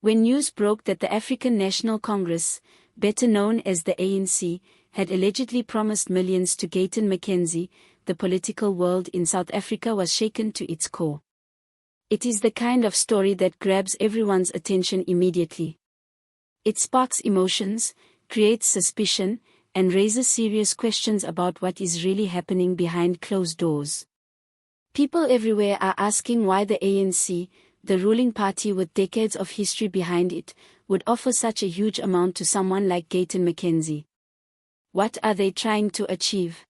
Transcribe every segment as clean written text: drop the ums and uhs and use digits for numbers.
When news broke that the African National Congress, better known as the ANC, had allegedly promised millions to Gayton McKenzie, the political world in South Africa was shaken to its core. It is the kind of story that grabs everyone's attention immediately. It sparks emotions, creates suspicion, and raises serious questions about what is really happening behind closed doors. People everywhere are asking why the ANC, the ruling party with decades of history behind it, would offer such a huge amount to someone like Gayton McKenzie. What are they trying to achieve?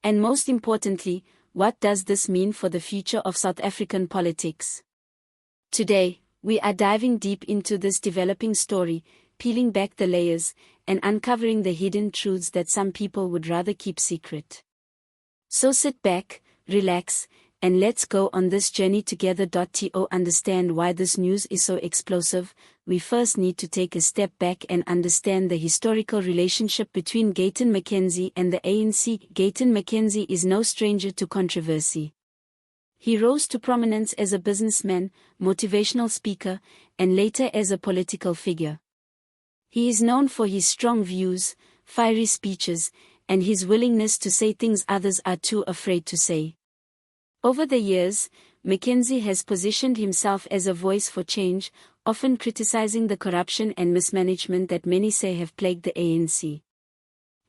And most importantly, what does this mean for the future of South African politics? Today, we are diving deep into this developing story, peeling back the layers, and uncovering the hidden truths that some people would rather keep secret. So sit back, relax, and let's go on this journey together. To understand why this news is so explosive, we first need to take a step back and understand the historical relationship between Gayton McKenzie and the ANC. Gayton McKenzie is no stranger to controversy. He rose to prominence as a businessman, motivational speaker, and later as a political figure. He is known for his strong views, fiery speeches, and his willingness to say things others are too afraid to say. Over the years, McKenzie has positioned himself as a voice for change, often criticizing the corruption and mismanagement that many say have plagued the ANC.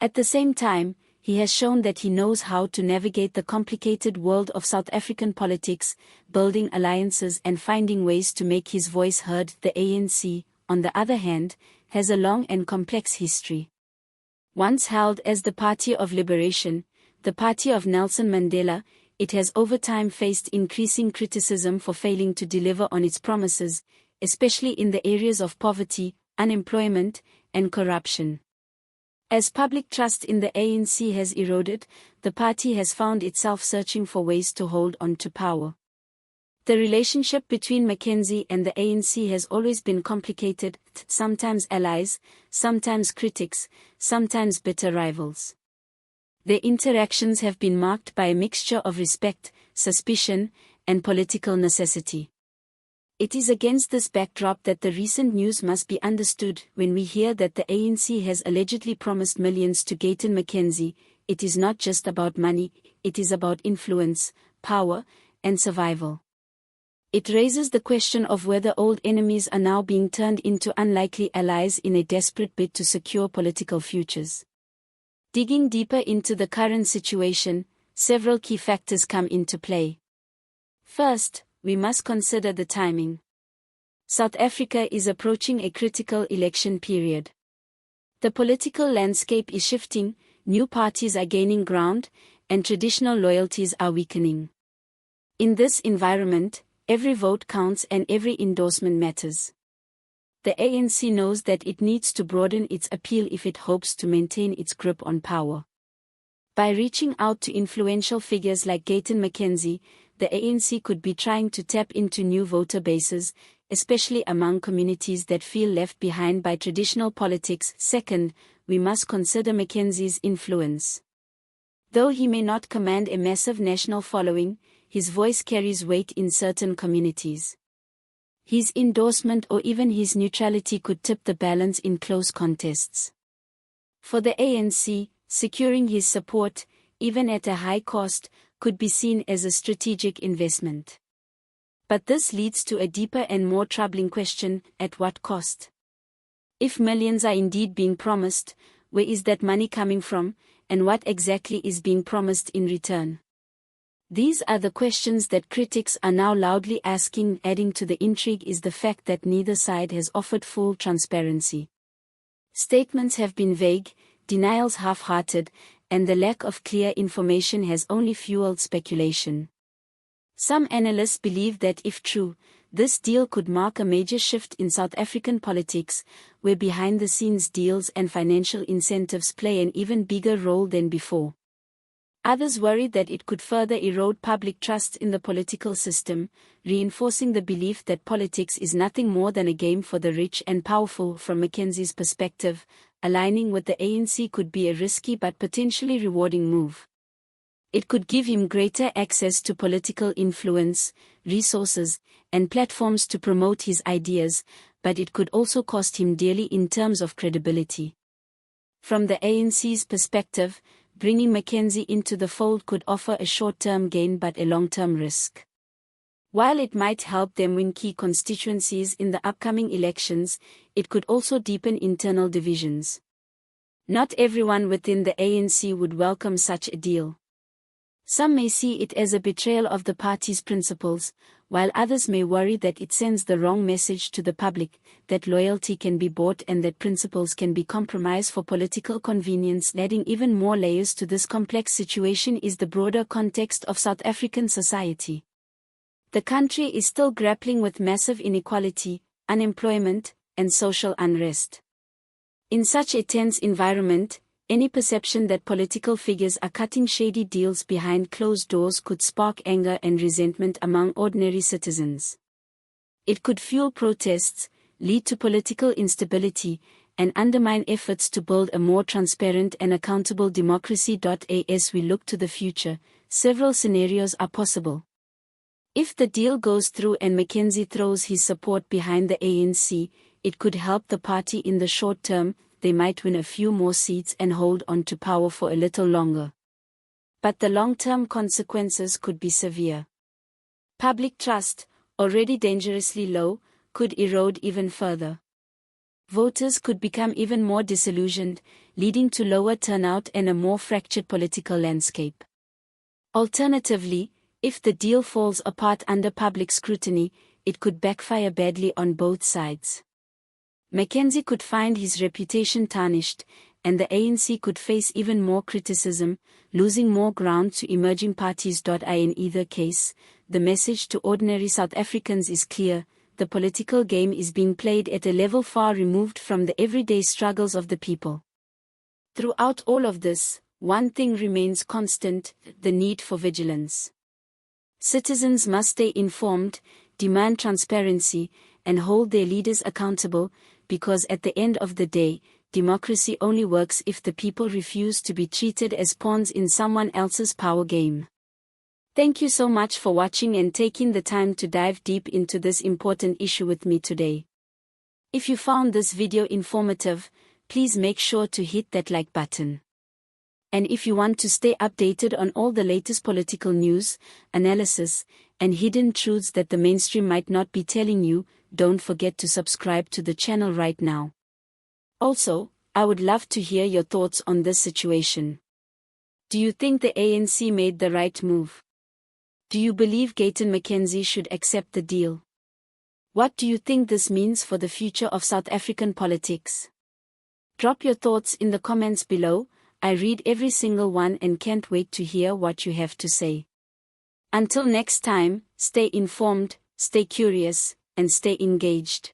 At the same time, he has shown that he knows how to navigate the complicated world of South African politics, building alliances and finding ways to make his voice heard. The ANC, on the other hand, has a long and complex history. Once held as the Party of Liberation, the party of Nelson Mandela, it has over time faced increasing criticism for failing to deliver on its promises, especially in the areas of poverty, unemployment, and corruption. As public trust in the ANC has eroded, the party has found itself searching for ways to hold on to power. The relationship between McKenzie and the ANC has always been complicated, sometimes allies, sometimes critics, sometimes bitter rivals. Their interactions have been marked by a mixture of respect, suspicion, and political necessity. It is against this backdrop that the recent news must be understood. When we hear that the ANC has allegedly promised millions to Gayton McKenzie, it is not just about money, it is about influence, power, and survival. It raises the question of whether old enemies are now being turned into unlikely allies in a desperate bid to secure political futures. Digging deeper into the current situation, several key factors come into play. First, we must consider the timing. South Africa is approaching a critical election period. The political landscape is shifting, new parties are gaining ground, and traditional loyalties are weakening. In this environment, every vote counts and every endorsement matters. The ANC knows that it needs to broaden its appeal if it hopes to maintain its grip on power. By reaching out to influential figures like Gayton McKenzie, the ANC could be trying to tap into new voter bases, especially among communities that feel left behind by traditional politics. Second, we must consider McKenzie's influence. Though he may not command a massive national following, his voice carries weight in certain communities. His endorsement or even his neutrality could tip the balance in close contests. For the ANC, securing his support, even at a high cost, could be seen as a strategic investment. But this leads to a deeper and more troubling question: at what cost? If millions are indeed being promised, where is that money coming from, and what exactly is being promised in return? These are the questions that critics are now loudly asking. Adding to the intrigue is the fact that neither side has offered full transparency. Statements have been vague, denials half-hearted, and the lack of clear information has only fueled speculation. Some analysts believe that if true, this deal could mark a major shift in South African politics, where behind-the-scenes deals and financial incentives play an even bigger role than before. Others worry that it could further erode public trust in the political system, reinforcing the belief that politics is nothing more than a game for the rich and powerful. From McKenzie's perspective, aligning with the ANC could be a risky but potentially rewarding move. It could give him greater access to political influence, resources, and platforms to promote his ideas, but it could also cost him dearly in terms of credibility. From the ANC's perspective, bringing McKenzie into the fold could offer a short-term gain but a long-term risk. While it might help them win key constituencies in the upcoming elections, it could also deepen internal divisions. Not everyone within the ANC would welcome such a deal. Some may see it as a betrayal of the party's principles, while others may worry that it sends the wrong message to the public, that loyalty can be bought and that principles can be compromised for political convenience. Adding even more layers to this complex situation is the broader context of South African society. The country is still grappling with massive inequality, unemployment, and social unrest. In such a tense environment, any perception that political figures are cutting shady deals behind closed doors could spark anger and resentment among ordinary citizens. It could fuel protests, lead to political instability, and undermine efforts to build a more transparent and accountable democracy. As we look to the future, several scenarios are possible. If the deal goes through and McKenzie throws his support behind the ANC, it could help the party in the short term. They might win a few more seats and hold on to power for a little longer. But the long-term consequences could be severe. Public trust, already dangerously low, could erode even further. Voters could become even more disillusioned, leading to lower turnout and a more fractured political landscape. Alternatively, if the deal falls apart under public scrutiny, it could backfire badly on both sides. McKenzie could find his reputation tarnished, and the ANC could face even more criticism, losing more ground to emerging parties. In either case, the message to ordinary South Africans is clear: the political game is being played at a level far removed from the everyday struggles of the people. Throughout all of this, one thing remains constant: the need for vigilance. Citizens must stay informed, demand transparency, and hold their leaders accountable, because at the end of the day, democracy only works if the people refuse to be treated as pawns in someone else's power game. Thank you so much for watching and taking the time to dive deep into this important issue with me today. If you found this video informative, please make sure to hit that like button. And if you want to stay updated on all the latest political news, analysis, and hidden truths that the mainstream might not be telling you, don't forget to subscribe to the channel right now. Also, I would love to hear your thoughts on this situation. Do you think the ANC made the right move? Do you believe Gayton McKenzie should accept the deal? What do you think this means for the future of South African politics? Drop your thoughts in the comments below. I read every single one and can't wait to hear what you have to say. Until next time, stay informed, stay curious, and stay engaged.